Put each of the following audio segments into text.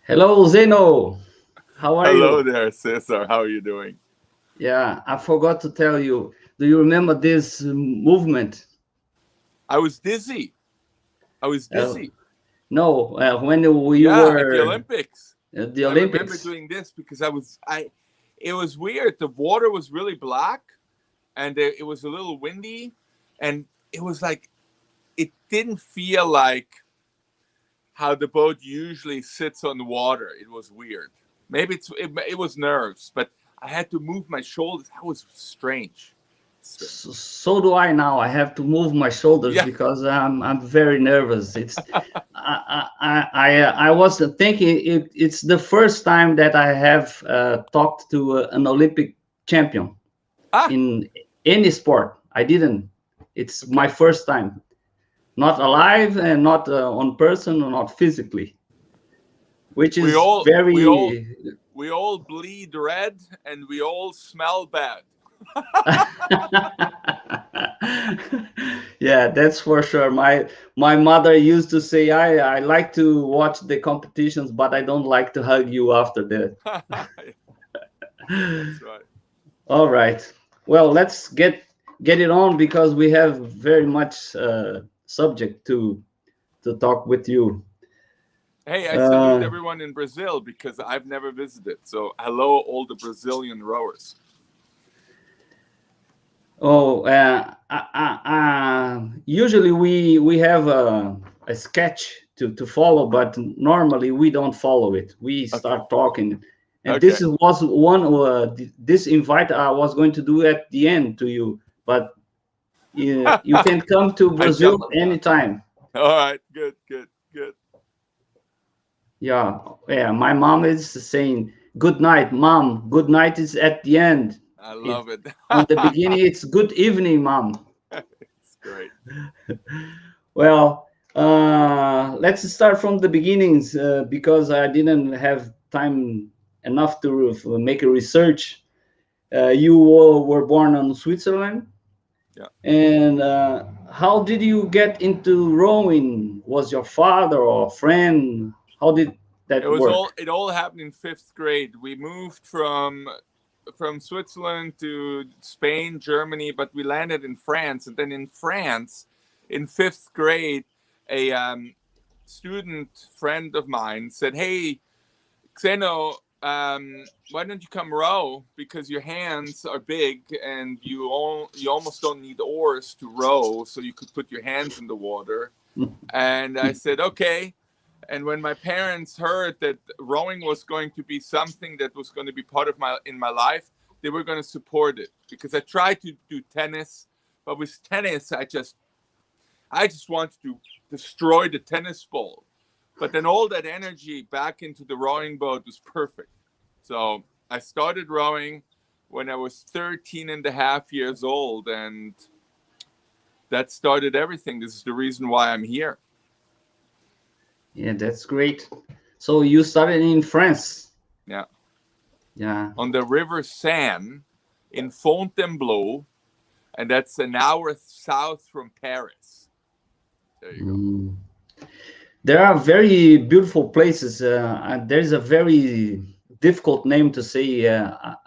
Hello, Zeno. How are Hello you? there, Cesar. How are you doing? Yeah, I forgot to tell you. Do you remember this movement? I was dizzy. I was Uh, dizzy. no, when we Yeah, at the were Olympics. at the I remember Olympics. doing this because it was weird. The water was really black and it was a little windy and it was like it didn't feel like how the boat usually sits on the water. It was weird. Maybe it was nerves, but I had to move my shoulders. That was strange. Strange. So do I now. I have to move my shoulders Yeah. because I'm very nervous. I was thinking it's the first time that I have talked to an Olympic champion Ah, in any sport. I didn't. It's my okay. first time. Not alive and not on person or not physically, which We is all we all very we all bleed red and we all smell bad. yeah, that's for sure. My mother used to say I like to watch the competitions, but I don't like to hug you after that. That's right. All right, well, let's get it on because we have very much subject to talk with you. Hey, I salute uh, everyone in Brazil because I've never visited. So, hello, all the Brazilian rowers. Oh, usually we have a sketch to follow, but normally we don't follow it. We Okay. start talking, and Okay. was one this invite I was going to do at the end to you, but you can come to I Brazil jumped the gun. anytime. All right. Good. Good. Good. Yeah, yeah. My mom is saying good night, mom. Good night is at the end. I It love it. on the beginning it's good evening, mom. It's great. Well, let's start from the beginnings because I didn't have time enough to make a research. You were born in Switzerland, Yeah. and how did you get into rowing? Was your father or a friend? How did that work? It all happened in fifth grade. We moved from Switzerland to Spain, Germany, but we landed in France. And then in France, in fifth grade, a student friend of mine said, "Hey, Xeno, why don't you come row? Because your hands are big and you almost don't need oars to row, so you could put your hands in the water." And I said, "Okay." And when my parents heard that rowing was going to be something that was going to be part of my life, they were going to support it because I tried to do tennis, but with tennis I just wanted to destroy the tennis ball. But then all that energy back into the rowing boat was perfect. So I started rowing when I was 13 and a half years old, and that started everything. This is the reason why I'm here. Yeah, that's great. So you started in France. Yeah. Yeah. On the River Seine in Fontainebleau, and that's an hour south from Paris. There you go. Mm. There are very beautiful places. And there's a very difficult name to say.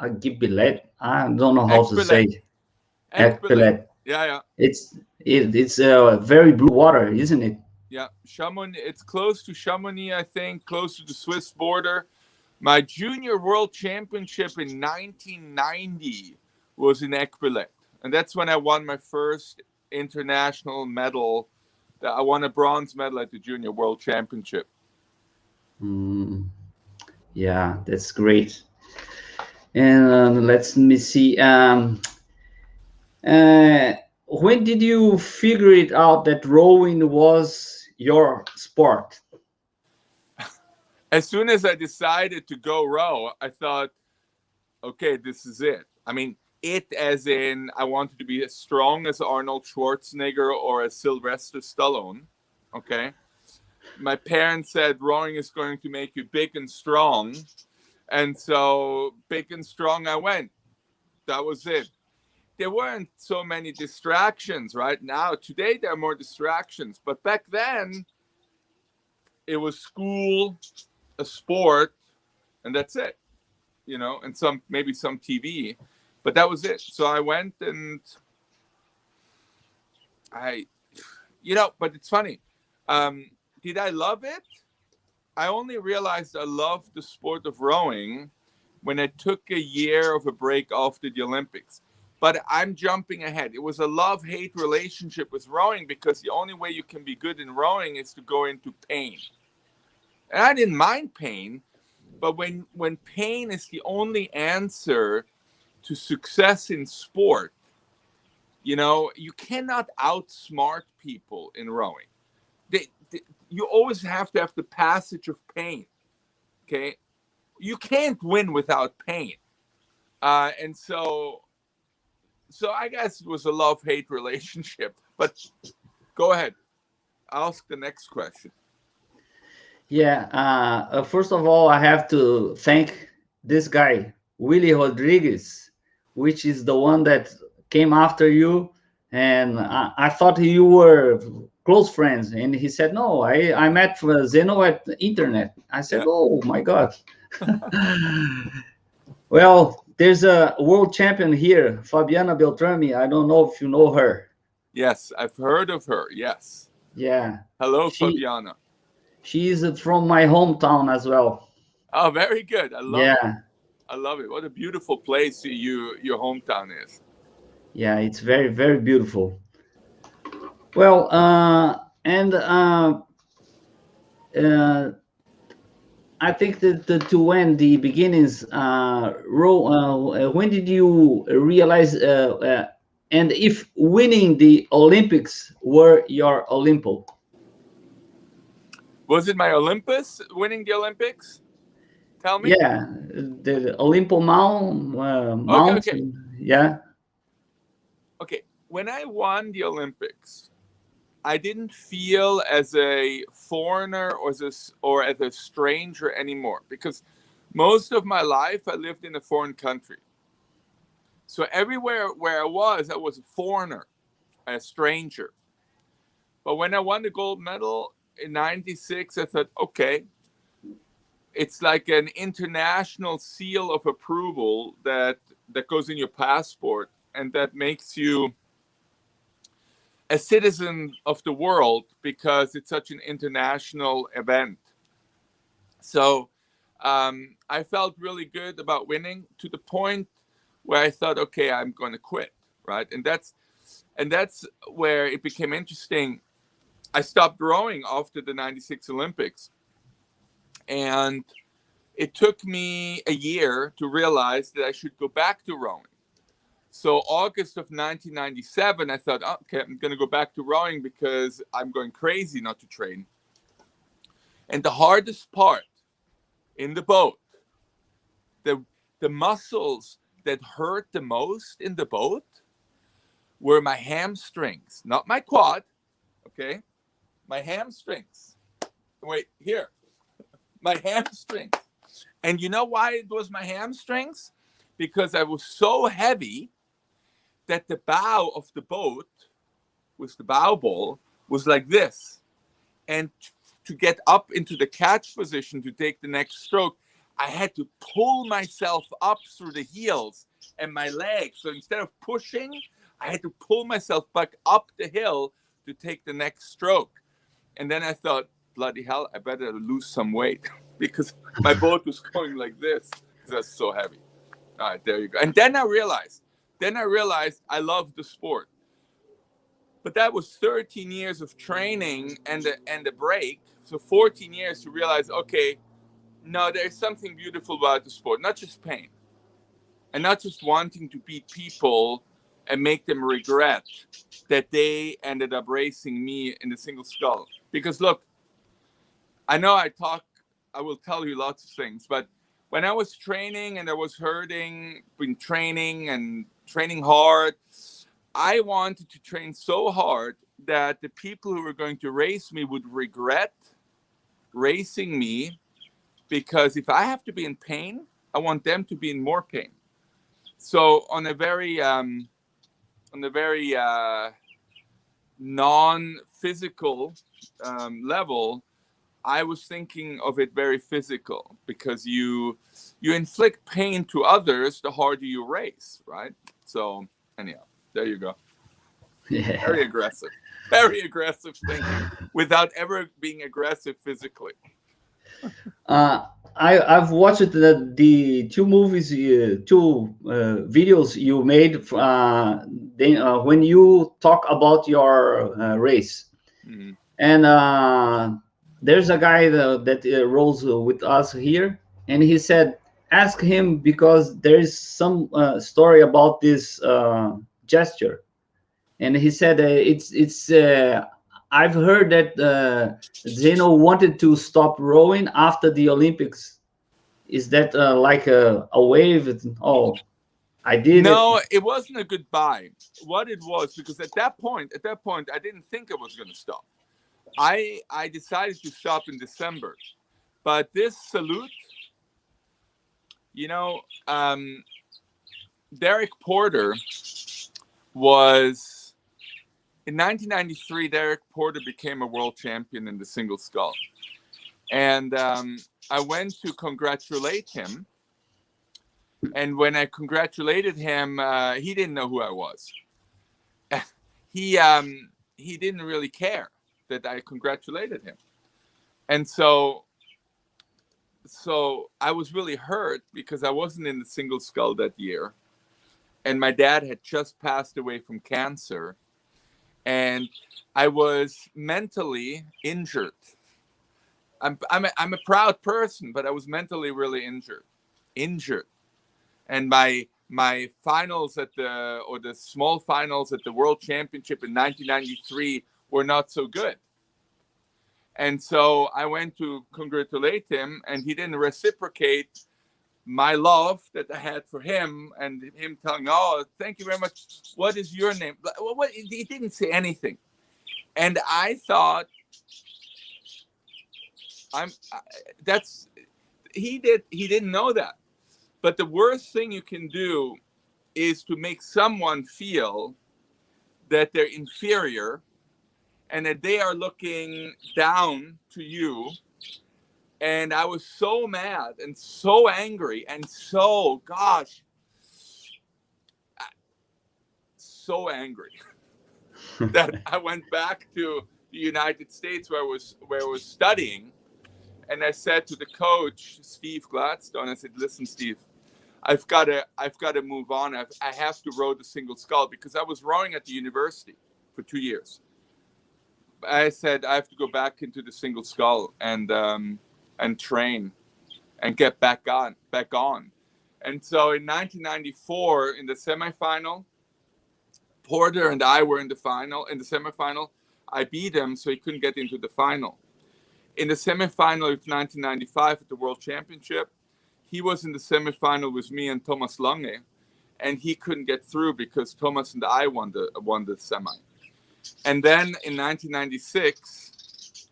Agibilet. I don't know how to Ekbelet. say. Ekbelet. Ekbelet. Yeah, yeah. It's very blue water, isn't it? Yeah, Chamonix. It's close to Chamonix, I think, close to the Swiss border. My junior world championship in 1990 was in Ekbelet, and that's when I won my first international medal. I won a bronze medal at the junior world championship. Mm, yeah, that's great. And let me see. Uh, when did you figure it out that rowing was your sport? As soon as I decided to go row, I thought, okay, this is it. I mean, it as in I wanted to be as strong as Arnold Schwarzenegger or as Sylvester Stallone. Okay. My parents said rowing is going to make you big and strong. And so big and strong I went. That was it. There weren't so many distractions right now. Today there are more distractions. But back then it was school, a sport, and that's it, you know, and maybe some TV, but that was it. So I went and but it's funny. Did I love it? I only realized I loved the sport of rowing when I took a year of a break after the Olympics. But I'm jumping ahead. It was a love-hate relationship with rowing because the only way you can be good in rowing is to go into pain. And I didn't mind pain, but when pain is the only answer to success in sport, you know, you cannot outsmart people in rowing. You always have to have the passage of pain, okay? You can't win without pain. And so I guess it was a love-hate relationship. But go ahead. Ask the next question. Yeah. First of all, I have to thank this guy, Willie Rodriguez, which is the one that came after you. And I thought you were close friends. And he said, no, I met Xeno at the internet. I said, oh, my God. Well, there's a world champion here, Fabiana Beltrami. I don't know if you know her. Yes, I've heard of her. Yes. Yeah. Hello, Fabiana. She is from my hometown as well. Oh, very good. I love it. I love it. What a beautiful place your hometown is. Yeah, it's very, very beautiful. Well, I think that to end the beginnings, when did you realize, and if winning the Olympics were your Olympo? Was it my Olympus winning the Olympics? Tell me. Yeah, the Olympo Mount. Okay. Yeah. Okay. When I won the Olympics, I didn't feel as a foreigner or as a stranger anymore, because most of my life I lived in a foreign country. So everywhere where I was a foreigner, a stranger. But when I won the gold medal in '96, I thought, okay, it's like an international seal of approval that goes in your passport, and that makes you a citizen of the world because it's such an international event. So I felt really good about winning, to the point where I thought, okay, I'm going to quit, right? And that's where it became interesting. I stopped rowing after the '96 Olympics, and it took me a year to realize that I should go back to rowing. So August of 1997, I thought, okay, I'm going to go back to rowing because I'm going crazy not to train. And the hardest part in the boat, the muscles that hurt the most in the boat were my hamstrings, not my quad, okay? My hamstrings. Wait, here. My hamstrings. And you know why it was my hamstrings? Because I was so heavy that the bow of the boat, with the bow ball, was like this. And to get up into the catch position to take the next stroke, I had to pull myself up through the heels and my legs. So instead of pushing, I had to pull myself back up the hill to take the next stroke. And then I thought, bloody hell, I better lose some weight because my boat was going like this because I was so heavy. All right, there you go. And then I realized I loved the sport. But that was 13 years of training and a break. So 14 years to realize, okay, no, there's something beautiful about the sport, not just pain. And not just wanting to beat people and make them regret that they ended up racing me in the single scull. Because look, I know I will tell you lots of things, but when I was training and I was hurting, been training and training hard, I wanted to train so hard that the people who were going to race me would regret racing me, because if I have to be in pain, I want them to be in more pain. So on a very non-physical level, I was thinking of it very physical, because you inflict pain to others the harder you race, right? So anyhow, there you go. Yeah. Very aggressive thinking without ever being aggressive physically. I've watched the two movies, two videos you made. When you talk about your race, Mhm. and there's a guy that rolls with us here, and he said, "Ask him because there is some story about this gesture." And he said, "It's." I've heard that Zeno wanted to stop rowing after the Olympics. Is that like a wave? Oh, I did it. No, it wasn't a goodbye. What it was, because at that point, I didn't think I was going to stop. I decided to stop in December, but this salute, you know, Derek Porter was in 1993. Derek Porter became a world champion in the single scull, and I went to congratulate him. And when I congratulated him, he didn't know who I was. He didn't really care that I congratulated him, and so I was really hurt because I wasn't in the single scull that year, and my dad had just passed away from cancer, and I was mentally injured. I'm a proud person, but I was mentally really injured, and my finals at the small finals at the World Championship in 1993 were not so good. And so I went to congratulate him, and he didn't reciprocate my love that I had for him, and him telling, "Oh, thank you very much. What is your name?" He didn't say anything, and I thought, that's he didn't know that. But the worst thing you can do is to make someone feel that they're inferior and that they are looking down to you. And I was so mad and so angry and so angry that I went back to the United States where I was studying, and I said to the coach, Steve Gladstone, I said, "Listen, Steve, I've got to move on. I have to row the single scull," because I was rowing at the university for 2 years. I said I have to go back into the single scull and train and get back on. And so in 1994, in the semifinal, Porter and I were in the semifinal. I beat him, so he couldn't get into the final. In the semifinal of 1995 at the World Championship, he was in the semifinal with me and Thomas Lange, and he couldn't get through because Thomas and I won the semi. And then in 1996,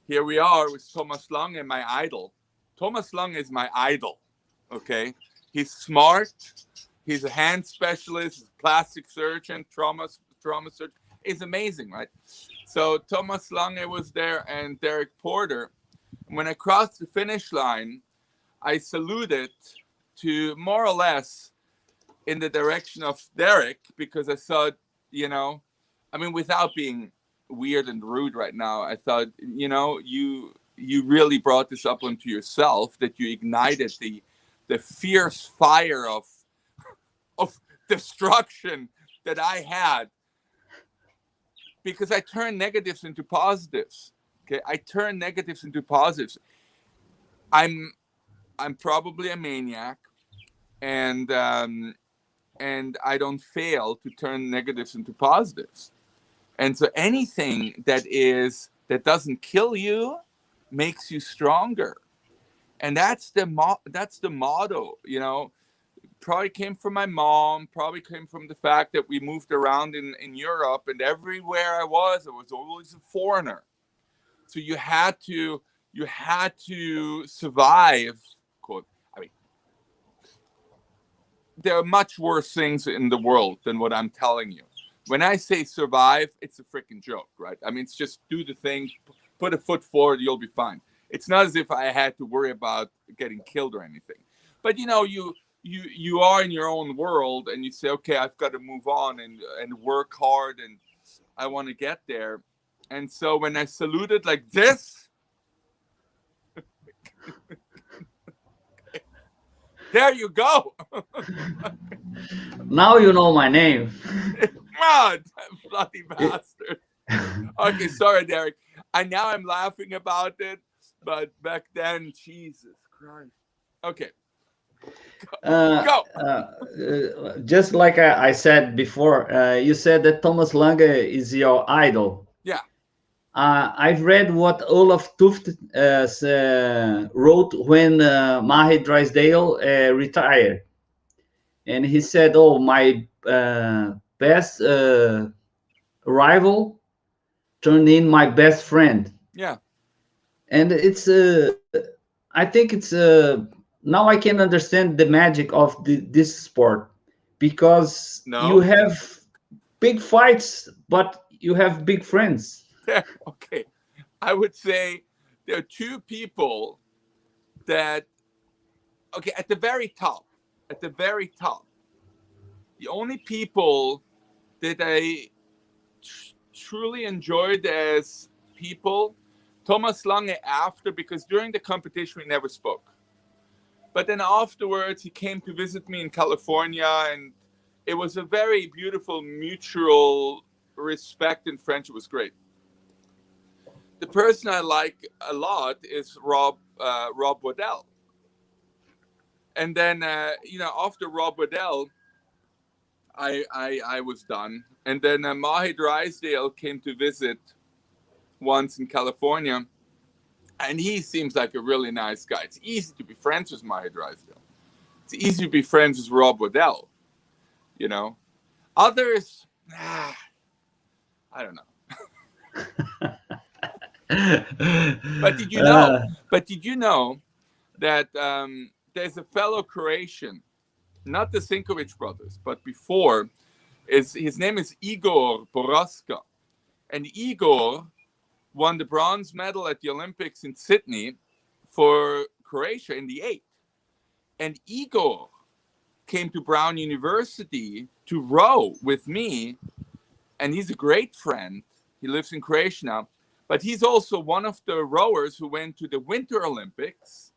here we are with Thomas Lange, my idol. Thomas Lange is my idol, okay? He's smart. He's a hand specialist, plastic surgeon, trauma surgeon. He's amazing, right? So Thomas Lange was there and Derek Porter. When I crossed the finish line, I saluted to more or less in the direction of Derek, because I thought, without being weird and rude right now, I thought, you really brought this up onto yourself, that you ignited the fierce fire of destruction that I had, because I turned negatives into positives. Okay, I turned negatives into positives. I'm probably a maniac, and I don't fail to turn negatives into positives. And so anything that doesn't kill you makes you stronger, and that's the motto. Probably came from my mom. Probably came from the fact that we moved around in Europe, and everywhere I was always a foreigner. So you had to survive. Quote. There are much worse things in the world than what I'm telling you. When I say survive, it's a freaking joke, right? It's just do the thing, put a foot forward, you'll be fine. It's not as if I had to worry about getting killed or anything. But you are in your own world, and you say, okay, I've got to move on and work hard, and I want to get there. And so when I saluted like this, there you go. Now you know my name. God, bloody bastard. Okay, sorry, Derek. Now I'm laughing about it, but back then, Jesus Christ. Okay. Go. Just like I said before, you said that Thomas Lange is your idol. Yeah. I've read what Olaf Tuft wrote when Mahe Drysdale retired. And he said, oh, my best rival turned in my best friend. Yeah. And it's, I think it's, now I can understand the magic of this sport, because you have big fights, but you have big friends. Okay. I would say there are two people that, okay, at the very top, the only people that I truly enjoyed as people, Thomas Lange after, because during the competition we never spoke. But then afterwards he came to visit me in California, and it was a very beautiful mutual respect and friendship. It was great. The person I like a lot is Rob Waddell. And then, after Rob Waddell, I was done. And then Mahe Drysdale came to visit once in California. And he seems like a really nice guy. It's easy to be friends with Mahe Drysdale. It's easy to be friends with Rob Waddell. Others, I don't know. But did you know that there's a fellow Croatian, not the Sinkovic brothers, but before, his name is Igor Boroska. And Igor won the bronze medal at the Olympics in Sydney for Croatia in the 8. And Igor came to Brown University to row with me, and he's a great friend. He lives in Croatia now. But he's also one of the rowers who went to the Winter Olympics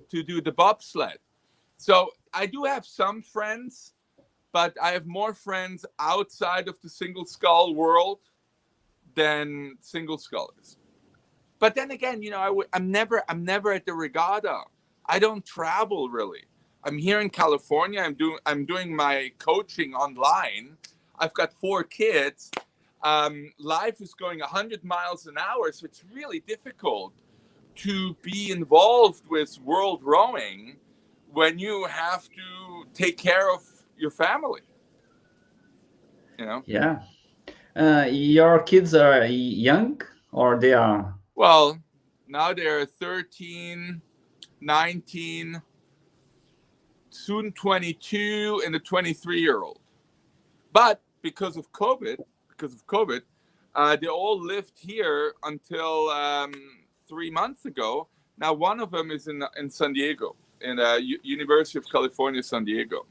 to do the bobsled. So I do have some friends, but I have more friends outside of the single scull world than single scullers. But then again, I'm never at the regatta. I don't travel really. I'm here in California. I'm doing my coaching online. I've got 4 kids. Life is going 100 miles an hour, so it's really difficult to be involved with world rowing when you have to take care of your family. Yeah. Your kids are young, or they are? Well, now they're 13, 19, soon 22, and a 23-year-old. But because of COVID, they all lived here until 3 months ago. Now one of them is in San Diego, in University of California, San Diego.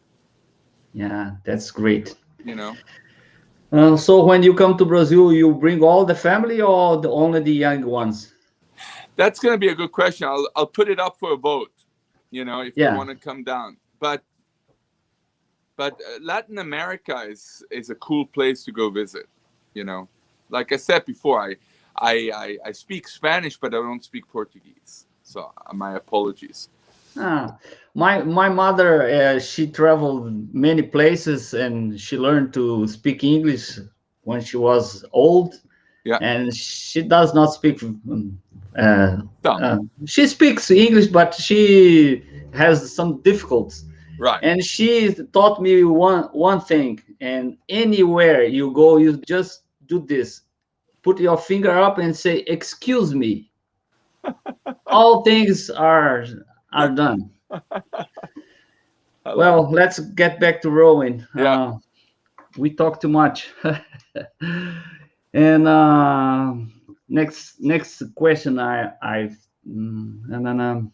Yeah, that's great. So when you come to Brazil, you bring all the family, or only the young ones? That's going to be a good question. I'll put it up for a vote, if they want to come down. But Latin America is a cool place to go visit. Like I said before, I speak Spanish, but I don't speak Portuguese. So my apologies. My mother, she traveled many places, and she learned to speak English when she was old. Yeah. And she does not speak. She speaks English, but she has some difficulties. Right. And she taught me one thing. And anywhere you go, you just do this: put your finger up and say, "Excuse me." All things are done. Well, let's get back to rowing. Yeah. We talk too much. And next question I And then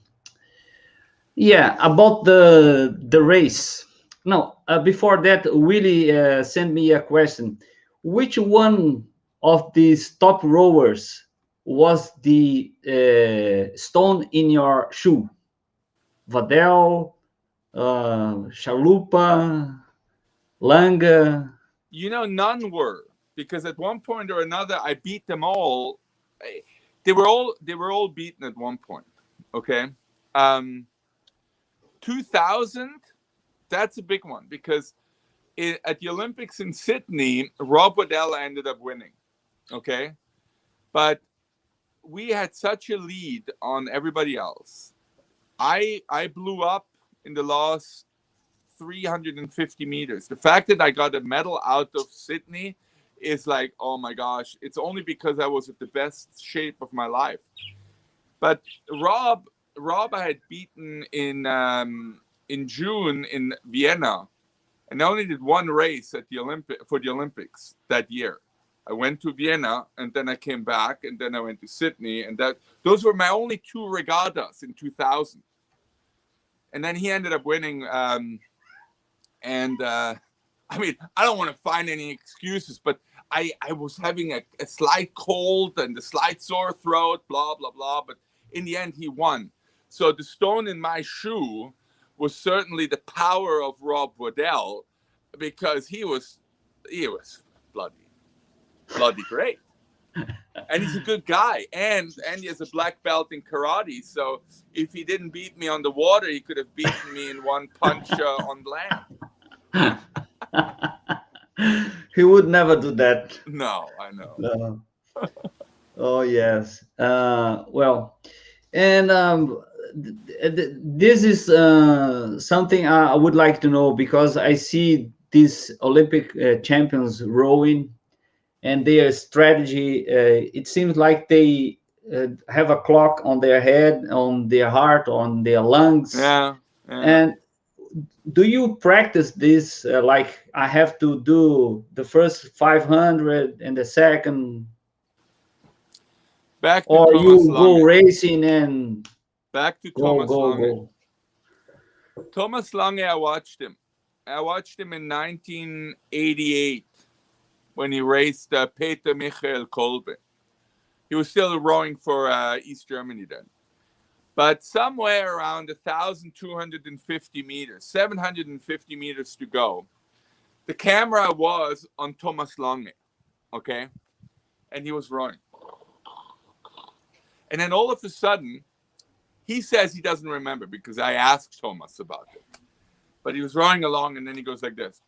yeah, about the race. No, before that, Willie sent me a question. Which one of these top rowers was the stone in your shoe? Vadel, Chalupa, Langa. None were, because at one point or another I beat them all. They were all beaten at one point. Okay. 2000, that's a big one, because at the Olympics in Sydney, Rob Waddell ended up winning. Okay. But we had such a lead on everybody else. I blew up in the last 350 meters. The fact that I got a medal out of Sydney is like, oh my gosh, it's only because I was at the best shape of my life. But Rob I had beaten in June in Vienna, and I only did one race at for the Olympics that year. I went to Vienna, and then I came back, and then I went to Sydney, and those were my only two regattas in 2000. And then he ended up winning. I mean, I don't want to find any excuses, but I was having a slight cold and a slight sore throat, blah, blah, blah. But in the end, he won. So the stone in my shoe was certainly the power of Rob Waddell, because he was bloody great. And he's a good guy, and he has a black belt in karate. So if he didn't beat me on the water, he could have beaten me in one punch on land. He would never do that. No, I know. No. Oh yes. Well, and this is something I would like to know, because I see these Olympic champions rowing, and their strategy. It seems like they have a clock on their head, on their heart, on their lungs. Yeah. And do you practice this? Like, I have to do the first 500 and the second, Back to or Thomas you Lange. go racing and Back to go, Thomas go, Lange. go. Thomas Lange, I watched him in 1988 when he raced Peter Michael Kolbe. He was still rowing for East Germany then. But somewhere around 1,250 meters, 750 meters to go, the camera was on Thomas Lange, okay? And he was rowing. And then all of a sudden, he says he doesn't remember, because I asked Thomas about it. But he was rowing along, and then he goes like this.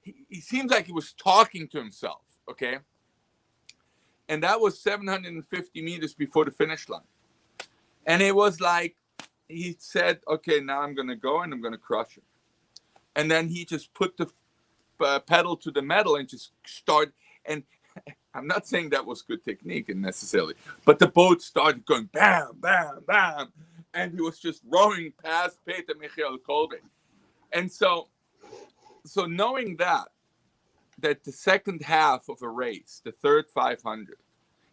He seems like he was talking to himself, okay? And that was 750 meters before the finish line. And it was like, he said, okay, now I'm going to go and I'm going to crush it. And then he just put the pedal to the metal and just start. And I'm not saying that was good technique necessarily, but the boat started going bam, bam, bam. And he was just rowing past Peter Michael Kolbe. And so knowing that the second half of a race, the third 500,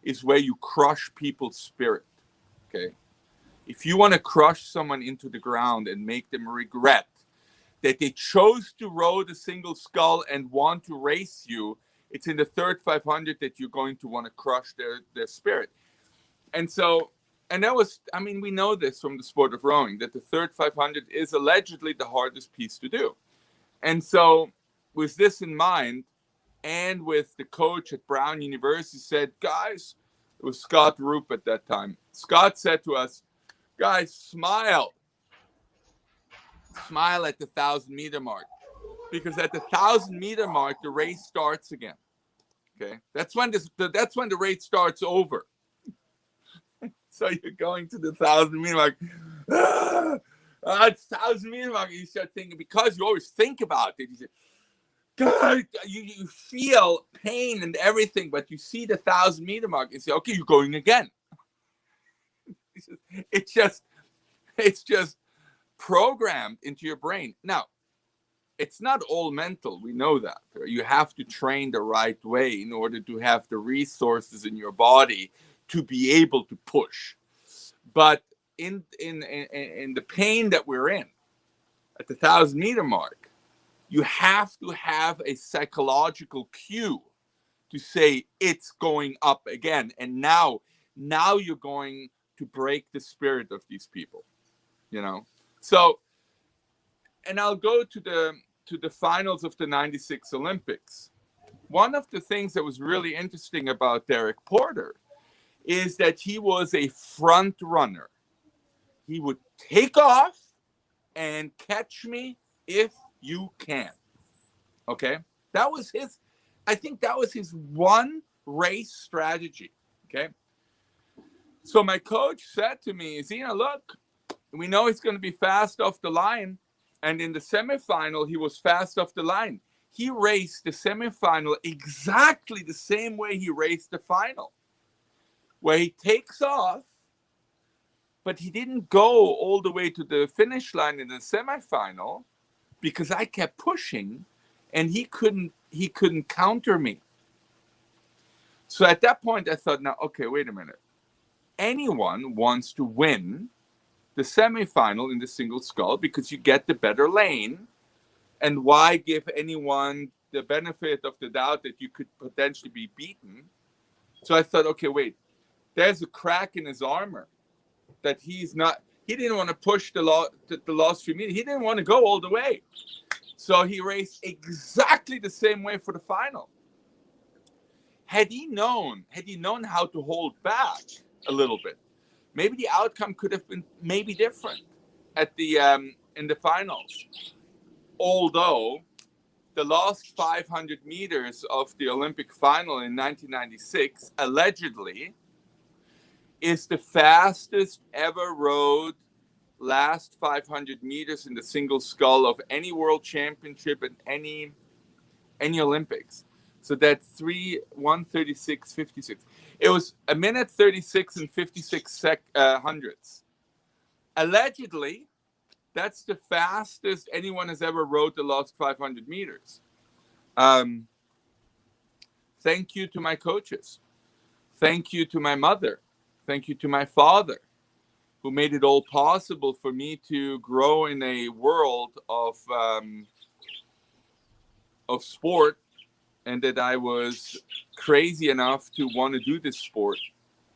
is where you crush people's spirit, okay? If you want to crush someone into the ground and make them regret that they chose to row the single scull and want to race you, it's in the third 500 that you're going to want to crush their spirit. And that was, I mean, we know this from the sport of rowing, that the third 500 is allegedly the hardest piece to do. And so with this in mind, and with the coach at Brown University said, guys, it was Scott Roop at that time. Scott said to us, guys, smile at the 1,000-meter mark, because at the 1,000-meter mark, the race starts again. Okay. That's when the race starts over. So you're going to the 1,000-meter mark. It's 1,000-meter mark. You start thinking, because you always think about it. You say, God, you feel pain and everything, but you see the 1,000-meter mark and say, okay, you're going again. It's just programmed into your brain. Now, it's not all mental. We know that. You have to train the right way in order to have the resources in your body to be able to push. But in the pain that we're in at the 1,000-meter mark, you have to have a psychological cue to say it's going up again. And now you're going to break the spirit of these people, you know? So, and I'll go to the finals of the 96 Olympics. One of the things that was really interesting about Derek Porter is that he was a front runner. He would take off and catch me if you can. Okay? I think that was his one race strategy. Okay? So my coach said to me, Xeno, look, we know he's going to be fast off the line. And in the semifinal, he was fast off the line. He raced the semifinal exactly the same way he raced the final, where he takes off, but he didn't go all the way to the finish line in the semifinal because I kept pushing and he couldn't counter me. So at that point, I thought, now, okay, wait a minute. Anyone wants to win the semifinal in the single scull because you get the better lane. And why give anyone the benefit of the doubt that you could potentially be beaten? So I thought, okay, wait, there's a crack in his armor that he didn't want to push the last few meters. He didn't want to go all the way. So he raced exactly the same way for the final. Had he known how to hold back a little bit, maybe the outcome could have been maybe different at the in the finals. Although the last 500 meters of the Olympic final in 1996 allegedly is the fastest ever rode last 500 meters in the single scull of any world championship and any Olympics. So that's 1:36.56. It was 1:36 and 56 hundredths. Allegedly, that's the fastest anyone has ever rode the last 500 meters. Thank you to my coaches. Thank you to my mother. Thank you to my father, who made it all possible for me to grow in a world of sport, and that I was crazy enough to want to do this sport,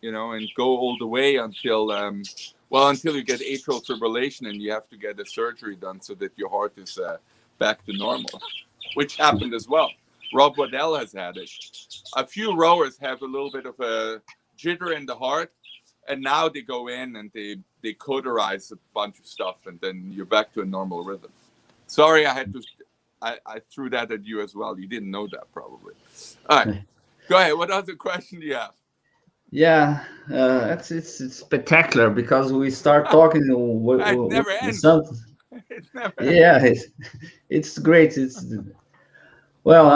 you know, and go all the way until you get atrial fibrillation and you have to get a surgery done so that your heart is back to normal, which happened as well. Rob Waddell has had it. A few rowers have a little bit of a jitter in the heart, and now they go in and they cauterize a bunch of stuff, and then you're back to a normal rhythm. Sorry, I threw that at you as well. You didn't know that probably. All right, go ahead. What other question do you have? Yeah, it's spectacular because we start talking. It never ends. It never yeah, ends. It's great. Well,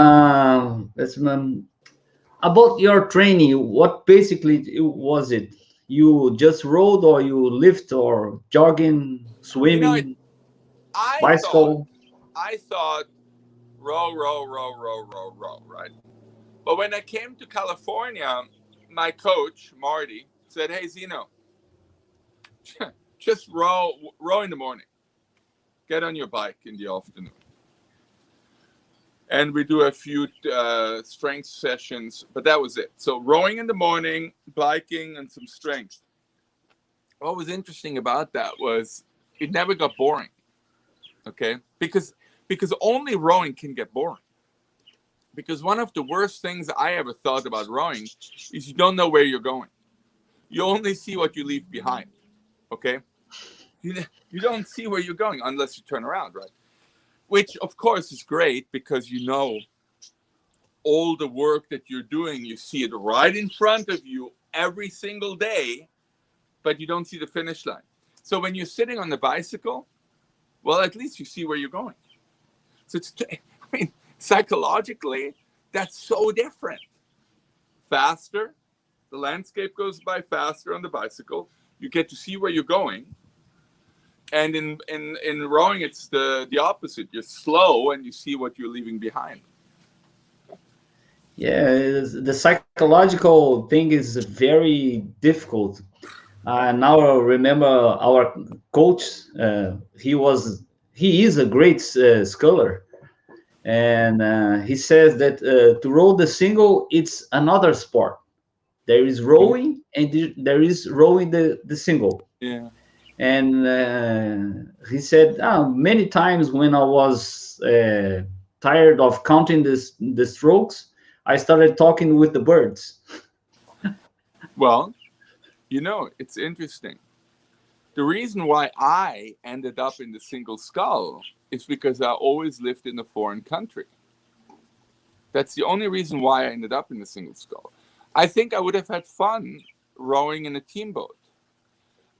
about your training. What basically was it? You just rode, or you lift, or jogging, swimming, You know, bicycle? I thought row, right? But when I came to California, my coach, Marty, said, hey, Xeno, just row in the morning. Get on your bike in the afternoon. And we do a few strength sessions, but that was it. So rowing in the morning, biking, and some strength. What was interesting about that was it never got boring, okay? Because only rowing can get boring. Because one of the worst things I ever thought about rowing is you don't know where you're going. You only see what you leave behind, okay? You don't see where you're going unless you turn around, right? Which, of course, is great because you know all the work that you're doing. You see it right in front of you every single day, but you don't see the finish line. So when you're sitting on the bicycle, well, at least you see where you're going. So psychologically, that's so different. Faster, the landscape goes by faster on the bicycle. You get to see where you're going. And in rowing, it's the opposite. You're slow and you see what you're leaving behind. Yeah, the psychological thing is very difficult. Now I remember our coach. He is a great scholar, and he says that to row the single, it's another sport. There is Mhm. rowing, and there is rowing the single. Yeah. And he said many times when I was tired of counting the strokes, I started talking with the birds. Well, it's interesting. The reason why I ended up in the single scull is because I always lived in a foreign country. That's the only reason why I ended up in the single scull. I think I would have had fun rowing in a team boat.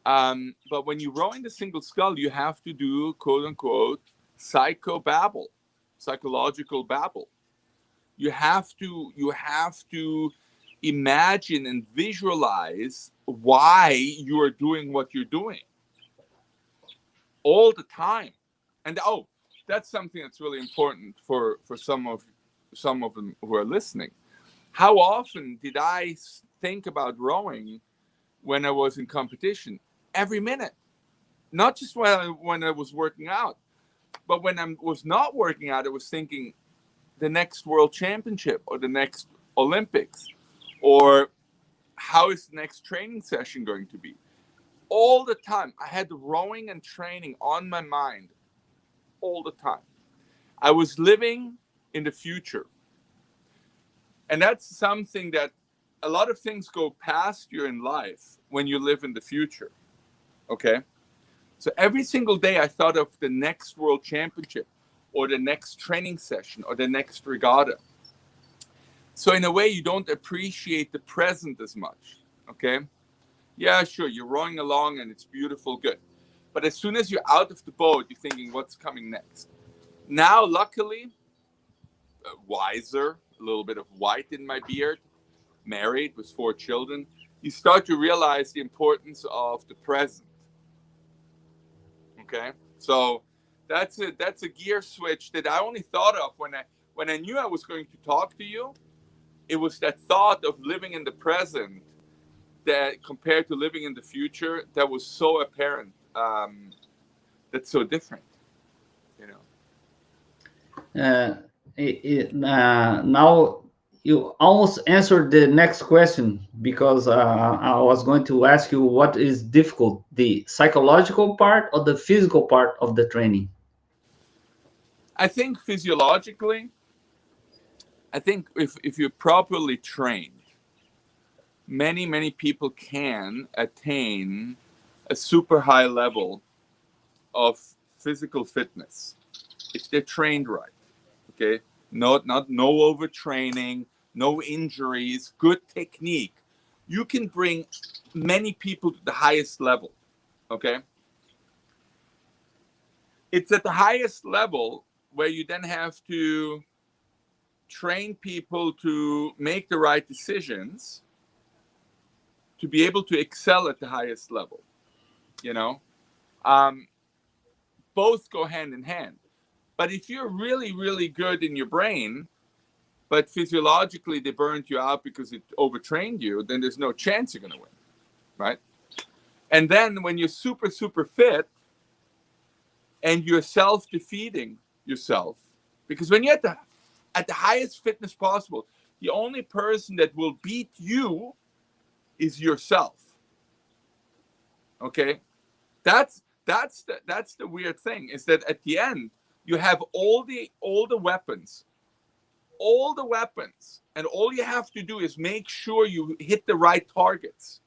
But when you row in the single scull, you have to do quote unquote psychological babble. You have to imagine and visualize why you are doing what you're doing all the time. And that's something that's really important for some of them who are listening. How often did I think about rowing when I was in competition? Every minute. Not just when I was working out, but when I was not working out, I was thinking the next world championship or the next Olympics, or how is the next training session going to be? All the time. I had rowing and training on my mind all the time. I was living in the future. And that's something that a lot of things go past you in life when you live in the future. Okay? So every single day I thought of the next world championship or the next training session or the next regatta. So in a way, you don't appreciate the present as much. Okay? Yeah, sure, you're rowing along and it's beautiful, good. But as soon as you're out of the boat, you're thinking, what's coming next? Now, luckily, wiser, a little bit of white in my beard, married with 4 children, you start to realize the importance of the present. Okay, so that's a gear switch that I only thought of when I knew I was going to talk to you. It was that thought of living in the present that compared to living in the future that was so apparent. That's so different, you know. Uh, Now you almost answered the next question because I was going to ask you what is difficult, the psychological part or the physical part of the training. I think physiologically, I think if you're properly trained, many people can attain a super high level of physical fitness if they're trained right. Okay, not no overtraining, no injuries, good technique. You can bring many people to the highest level. Okay, it's at the highest level where you then have to train people to make the right decisions to be able to excel at the highest level. You know, um, both go hand in hand. But if you're really, really good in your brain, but physiologically they burned you out because it overtrained you, then there's no chance you're going to win, right? And then when you're super, super fit and you're self-defeating yourself, because when you're at the highest fitness possible, the only person that will beat you is yourself. Okay, that's the weird thing is that at the end you have all the weapons, and all you have to do is make sure you hit the right targets.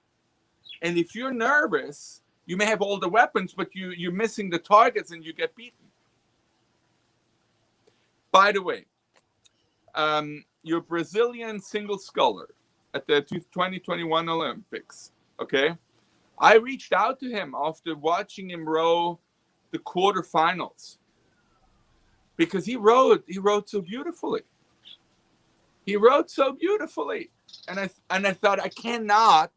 And if you're nervous, you may have all the weapons, but you're missing the targets and you get beaten. By the way, you're a Brazilian single sculler at the 2021 Olympics. Okay, I reached out to him after watching him row the quarterfinals because he rowed so beautifully. He wrote so beautifully, and I thought I cannot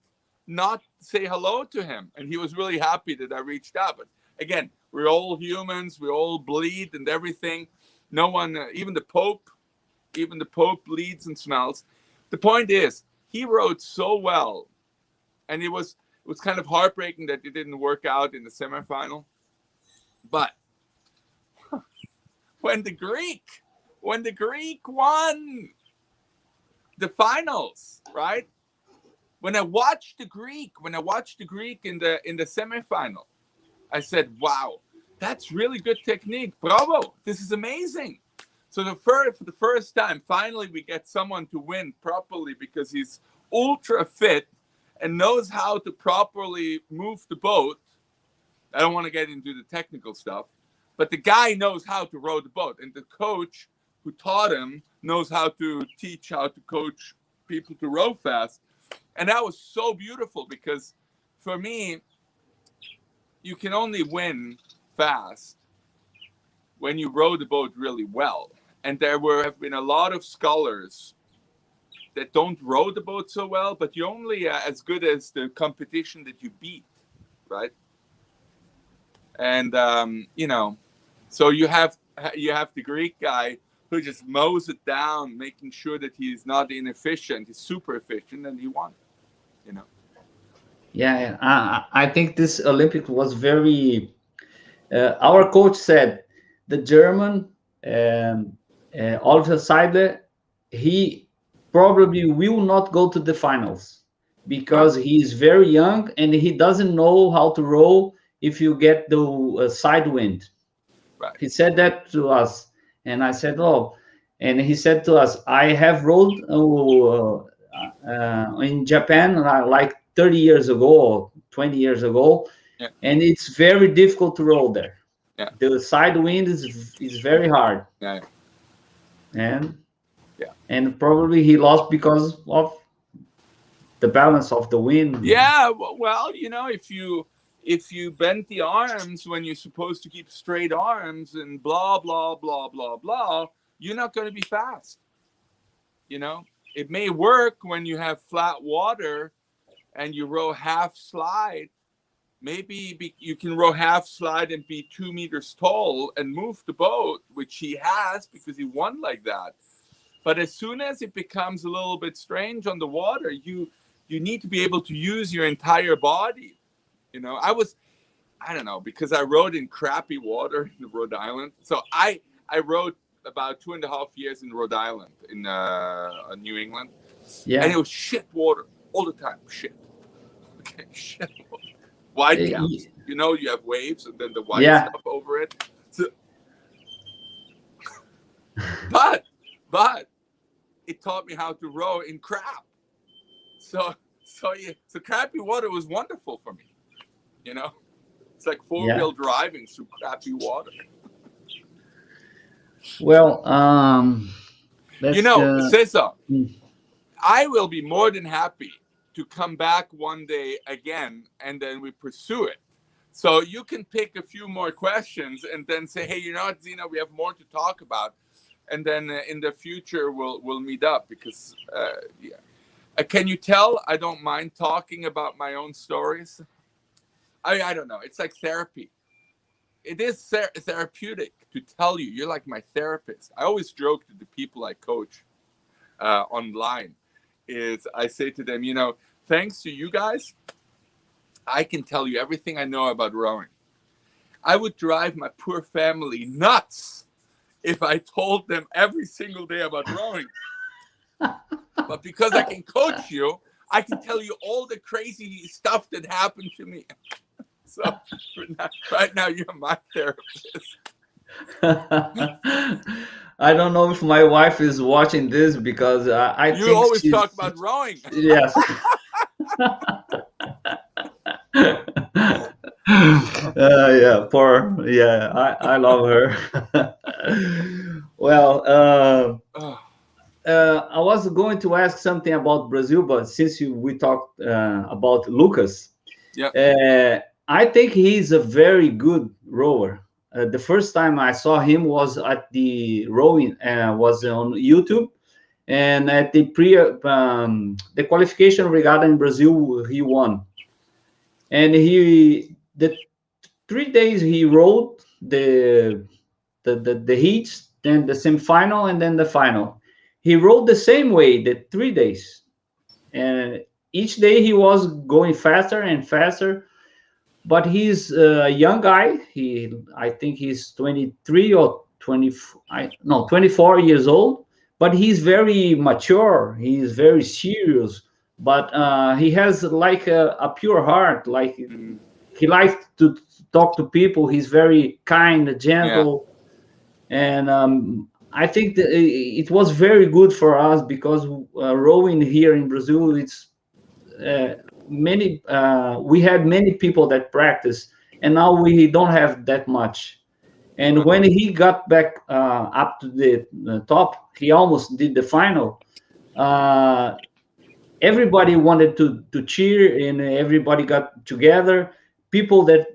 not say hello to him, and he was really happy that I reached out. But again, we're all humans, we all bleed and everything. No one, even the Pope, even the Pope bleeds and smells. The point is, he rode so well, and it was kind of heartbreaking that it didn't work out in the semifinal. But when the Greek won the finals, right? When I watched the Greek in the semifinal, I said, "Wow, that's really good technique. Bravo! This is amazing." So for the first time, finally, we get someone to win properly because he's ultra fit and knows how to properly move the boat. I don't want to get into the technical stuff, but the guy knows how to row the boat, and the coach who taught him knows how to teach how to coach people to row fast. And that was so beautiful because for me, you can only win fast when you row the boat really well. And there have been a lot of scholars that don't row the boat so well, but you're only as good as the competition that you beat, right? And so you have the Greek guy who just mows it down, making sure that he's not inefficient. He's super efficient, and he won. Yeah, I think this Olympic was very. Our coach said the German Oliver Seidler, he probably will not go to the finals because he is very young and he doesn't know how to row if you get the side wind. Right. He said that to us, and I said, "Oh," and he said to us, "I have rowed in Japan like 30 years ago or 20 years ago, Yeah. and it's very difficult to row there. Yeah. The side wind is very hard." Yeah. And probably he lost because of the balance of the wind. Yeah, well, if you bend the arms when you're supposed to keep straight arms and blah blah blah blah blah, you're not going to be fast. It may work when you have flat water and you row half slide. Maybe you can row half slide and be 2 meters tall and move the boat, which he has because he won like that. But as soon as it becomes a little bit strange on the water, you need to be able to use your entire body. I don't know, because I rode in crappy water in Rhode Island. So I rode about 2.5 years in Rhode Island in New England. Yeah. And it was shit water all the time. Shit. Okay, shit water. White caps. You have waves and then the white stuff over it. So, but it taught me how to row in crap. So crappy water was wonderful for me. It's like four-wheel driving through crappy water. Well, Cesar, I will be more than happy to come back one day again, and then we pursue it. So you can pick a few more questions and then say, hey, Xeno, we have more to talk about. And then in the future, we'll meet up because, can you tell I don't mind talking about my own stories? I don't know. It's like therapy. It is therapeutic to tell you. You're like my therapist. I always joke to the people I coach online. I say to them, thanks to you guys, I can tell you everything I know about rowing. I would drive my poor family nuts if I told them every single day about rowing. But because I can coach you, I can tell you all the crazy stuff that happened to me. So right now, you're my therapist. I don't know if my wife is watching this because I think you always talk about rowing. Yes. I love her. Well, I was going to ask something about Brazil, but since we talked about Lucas, I think he's a very good rower. The first time I saw him was at the rowing, was on YouTube, and at the the qualification regatta in Brazil, he won. And the 3 days he rowed the heats, then the semifinal, and then the final. he rode the same way the 3 days, and each day he was going faster and faster. But he's a young guy. I think he's 23 or 20, no, 24 years old. But he's very mature. He's very serious. But he has like a pure heart. Like Mm, he likes to talk to people. He's very kind, yeah. gentle, and I think that it was very good for us because rowing here in Brazil, it's uh, we had many people that practice, and now we don't have that much. And when he got back up to the top, he almost did the final. Uh, Everybody wanted to cheer, and everybody got together. People that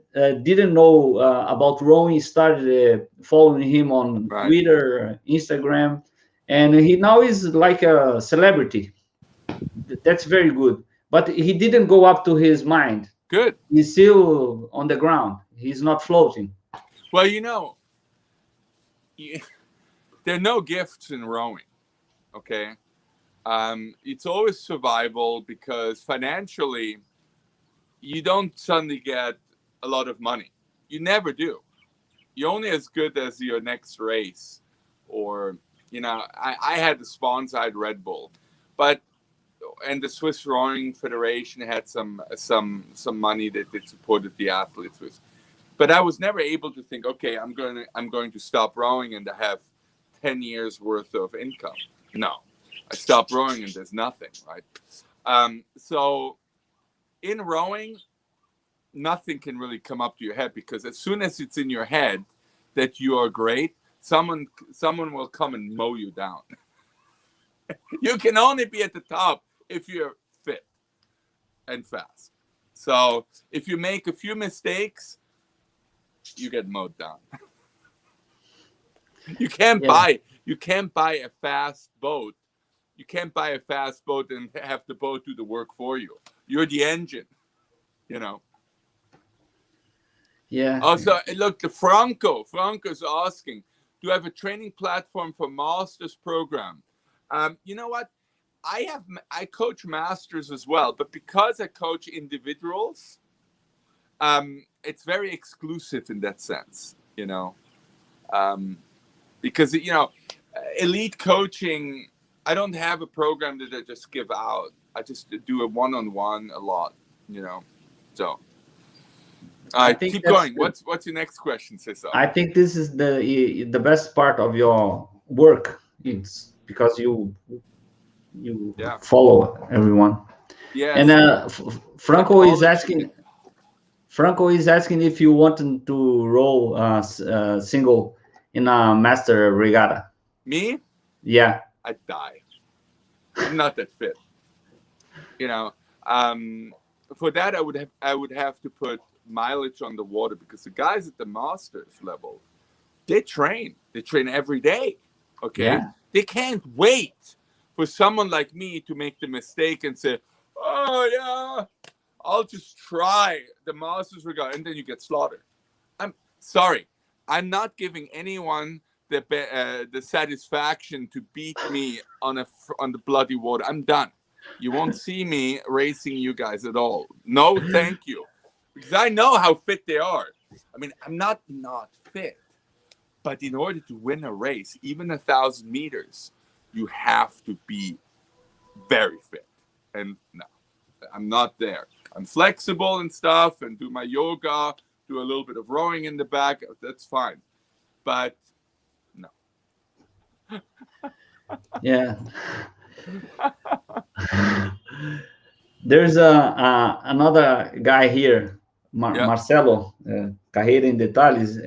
didn't know about rowing started following him on Right. Twitter, Instagram, and he now is like a celebrity. That's very good. But he didn't go up to his mind. Good. He's still on the ground. He's not floating. Well, y- there are no gifts in rowing. Okay. It's always survival because financially, you don't suddenly get a lot of money. You never do. You're only as good as your next race. Or, I had the sponsor, I had Red Bull, but and the Swiss Rowing Federation had some money that they supported the athletes with. But I was never able to think, okay, I'm going to stop rowing and I have 10 years worth of income. No, I stopped rowing and there's nothing, right? So in rowing, nothing can really come up to your head because as soon as it's in your head that you are great, someone will come and mow you down. You can only be at the top if you're fit and fast. So if you make a few mistakes, you get mowed down. You can't Yeah. buy a fast boat. You can't buy a fast boat and have the boat do the work for you. You're the engine, you know. Yeah. Also, look, Franco's asking, do you have a training platform for master's program? You know what? I coach masters as well, but because I coach individuals, it's very exclusive in that sense, because elite coaching, I don't have a program that I just give out. I just do a one-on-one a lot, So, all I right, think keep that's going. What's your next question, Cesar? I think this is the best part of your work. It's because you Yeah. follow everyone. And Yes. Franco is Technology. asking. Franco is asking if you want to row single in a master regatta. Me? Yeah. I'd die. I'm not that fit. For that I would have to put mileage on the water because the guys at the masters level, they train every day. Okay, Yeah. they can't wait for someone like me to make the mistake and say, oh yeah, I'll just try the masters regatta, and then you get slaughtered. I'm sorry, I'm not giving anyone the satisfaction to beat me on the bloody water. I'm done. You won't see me racing you guys at all. No, thank you. Because I know how fit they are. I mean, I'm not fit. But in order to win a race, even 1,000 meters, you have to be very fit. And no, I'm not there. I'm flexible and stuff and do my yoga, do a little bit of rowing in the back. That's fine. But no. Yeah. There's another guy here, Yeah. Marcelo Carreira in Detalhes.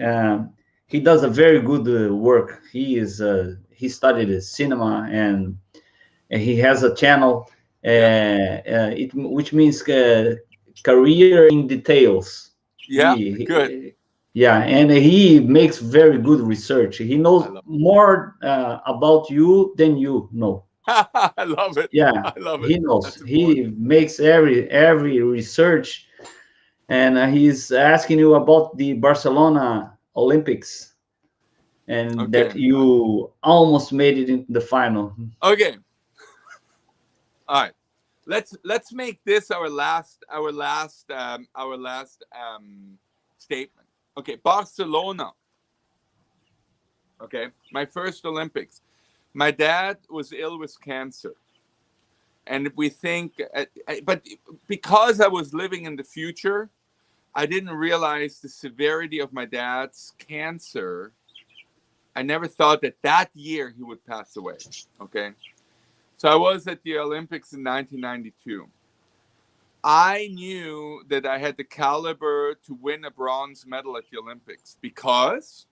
He does a very good work. He studied cinema, and he has a channel, Yeah. which means career in details. Yeah. Good. Yeah, and he makes very good research. He knows I love more about you than you know. I love it. Yeah, I love it. he knows. That's He important. makes every research, and he's asking you about the Barcelona Olympics. and that Okay. you almost made it into the final. Okay. All right. Let's make this our last statement. Okay, Barcelona. Okay, my first Olympics. My dad was ill with cancer, and we think, but because I was living in the future, I didn't realize the severity of my dad's cancer. I never thought that that year he would pass away. Okay, so I was at the Olympics in 1992. I knew that I had the caliber to win a bronze medal at the Olympics because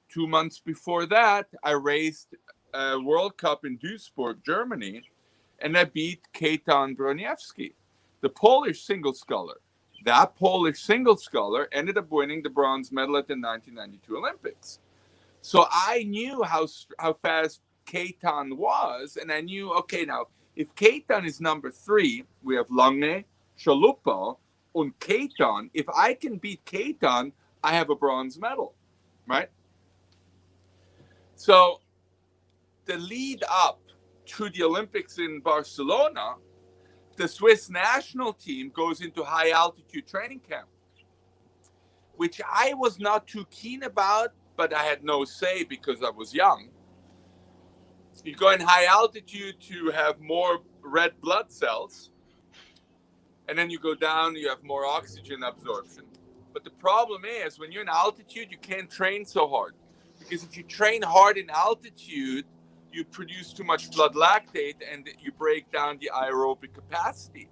2 months before that, I raced a World Cup in Duisburg, Germany, and I beat Kejtan Broniewski, the Polish single sculler. That Polish single sculler ended up winning the bronze medal at the 1992 Olympics. So I knew how fast Kejtan was, and I knew, okay, now, if Kejtan is number 3, we have Lange, Chalupa, and Kejtan. If I can beat Kejtan, I have a bronze medal, right? So the lead up to the Olympics in Barcelona, the Swiss national team goes into high altitude training camp, which I was not too keen about, but I had no say because I was young. You go in high altitude to have more red blood cells, and then you go down, you have more oxygen absorption. But the problem is, when you're in altitude, you can't train so hard. Because if you train hard in altitude, you produce too much blood lactate and you break down the aerobic capacity.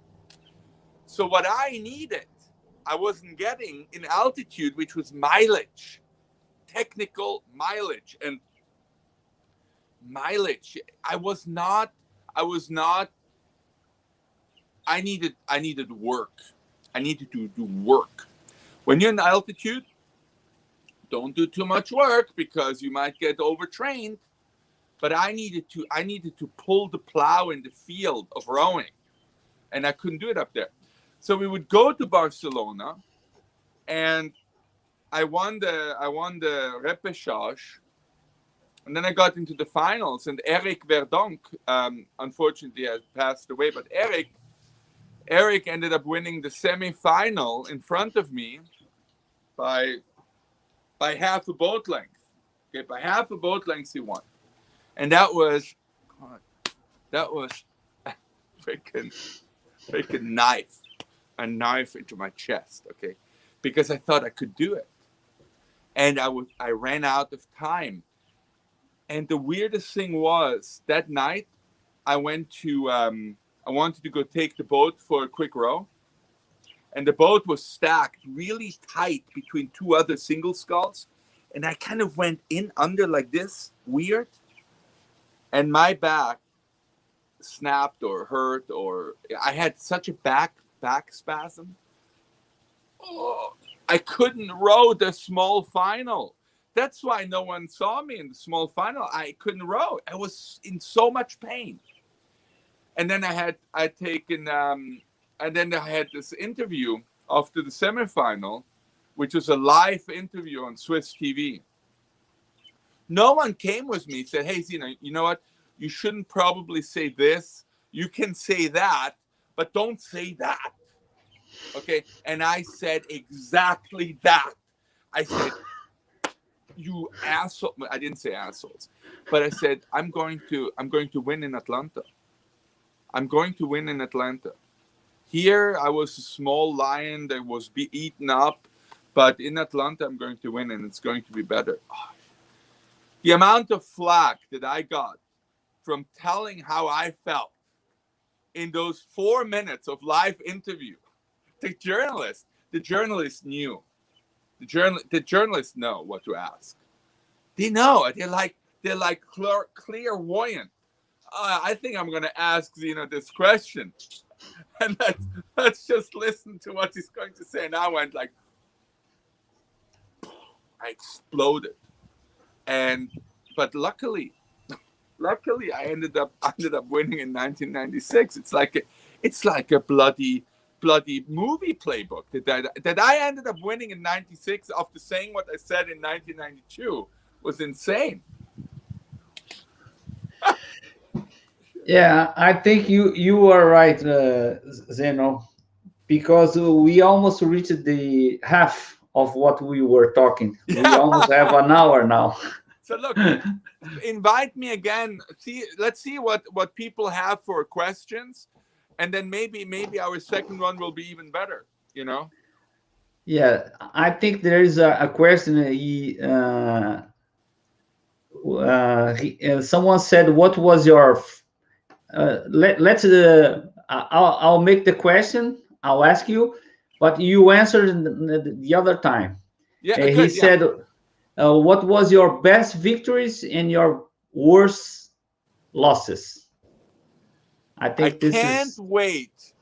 So what I needed, I wasn't getting in altitude, which was mileage, technical mileage. And mileage, I needed work. I needed to do work. When you're in altitude, don't do too much work because you might get overtrained. But I needed to pull the plow in the field of rowing, and I couldn't do it up there. So we would go to Barcelona, and I won the repechage, and then I got into the finals. And Eric Verdonk, unfortunately, has passed away. But Eric ended up winning the semi-final in front of me by half a boat length. Okay, by half a boat length he won. And that was freaking knife, a knife into my chest, okay? Because I thought I could do it. And I ran out of time. And the weirdest thing was, that night I wanted to go take the boat for a quick row. And the boat was stacked really tight between two other single sculls. And I kind of went in under like this, weird. And my back snapped or hurt, or I had such a back spasm. Oh, I couldn't row the small final. That's why no one saw me in the small final. I couldn't row. I was in so much pain. And then I had this interview after the semifinal, which was a live interview on Swiss TV. No one came with me and said, hey, Xeno, you know what? You shouldn't probably say this. You can say that, but don't say that. Okay? And I said exactly that. I said, you asshole. I didn't say assholes, but I said, I'm going to win in Atlanta. I'm going to win in Atlanta. Here, I was a small lion that was eaten up, but in Atlanta, I'm going to win, and it's going to be better. The amount of flack that I got from telling how I felt in those 4 minutes of live interview, the journalists knew. The journalists know what to ask. They know. They're like clairvoyant. I think I'm going to ask Xeno this question, and let's just listen to what he's going to say. And I went like, I exploded. But luckily, I ended up winning in 1996. It's like a bloody movie playbook that I ended up winning in 96 after saying what I said in 1992. was insane. Yeah, I think you are right, Zeno, because we almost reached the half of what we were talking. We Yeah. almost have an hour now. So look, invite me again. Let's see what people have for questions, and then maybe our second one will be even better. You know. Yeah, I think there is a question. Someone said, "What was your?" Let's. I'll make the question. I'll ask you, but you answered the other time. Yeah. He Good. Yeah. said, "What was your best victories and your worst losses?" I I think this can't is wait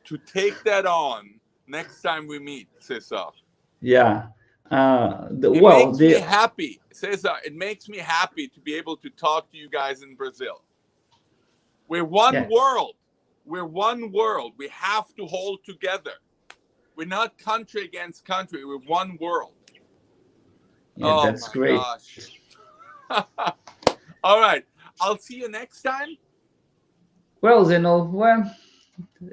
to take that on next time we meet, Cesar. yeah. It Well, makes me the happy, Cesar. It makes me happy to be able to talk to you guys in Brazil. We're one yeah, world. We're one world. We have to hold together. We're not country against country. We're one world. yeah, Oh that's my great. gosh. All right. I'll see you next time. Well, Zeno, well,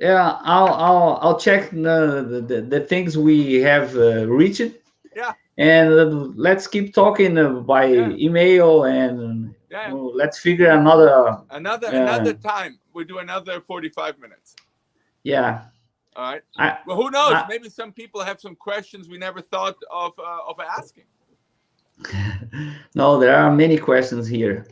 yeah, I'll check the things we have reached, Yeah. and let's keep talking by Yeah. email, and Yeah. let's figure another. Another time. We do another 45 minutes. Yeah, All right. I, Well, who knows? I Maybe some people have some questions we never thought of asking. no, there are many questions here.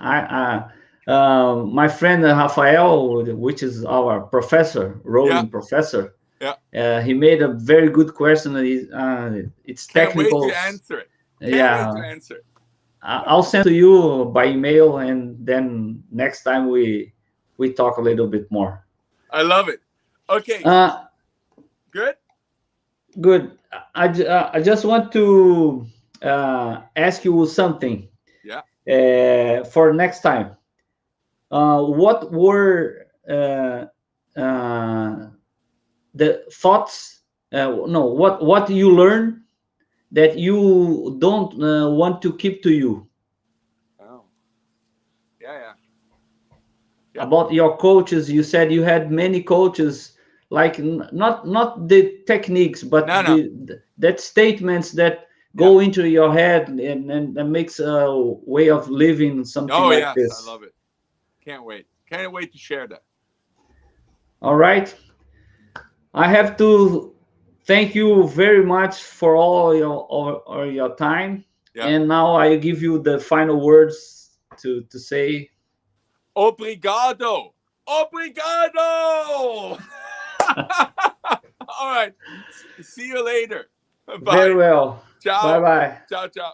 My friend Rafael, which is our professor, Yeah. rowing professor, Yeah. he made a very good question. It's Can't wait to technical. answer it. Can't wait to Yeah, answer it. I'll send to you by email, and then next time we talk a little bit more. I love it. Okay. Uh, Good. Good. I just want to ask you something Yeah. for next time. What were the thoughts? No, what you learned that you don't want to keep to you Oh. Yeah. Yeah. about your coaches? You said you had many coaches, like not the techniques, but No. that statements that Yeah. go into your head, and that makes a way of living, something Oh like yes, I this. love it. Can't wait. Can't wait to share that. All right. I have to thank you very much for all your time. Yeah. And now I give you the final words to say. Obrigado. Obrigado. All right. See you later. Very Bye. well. Bye Ciao. bye. Ciao.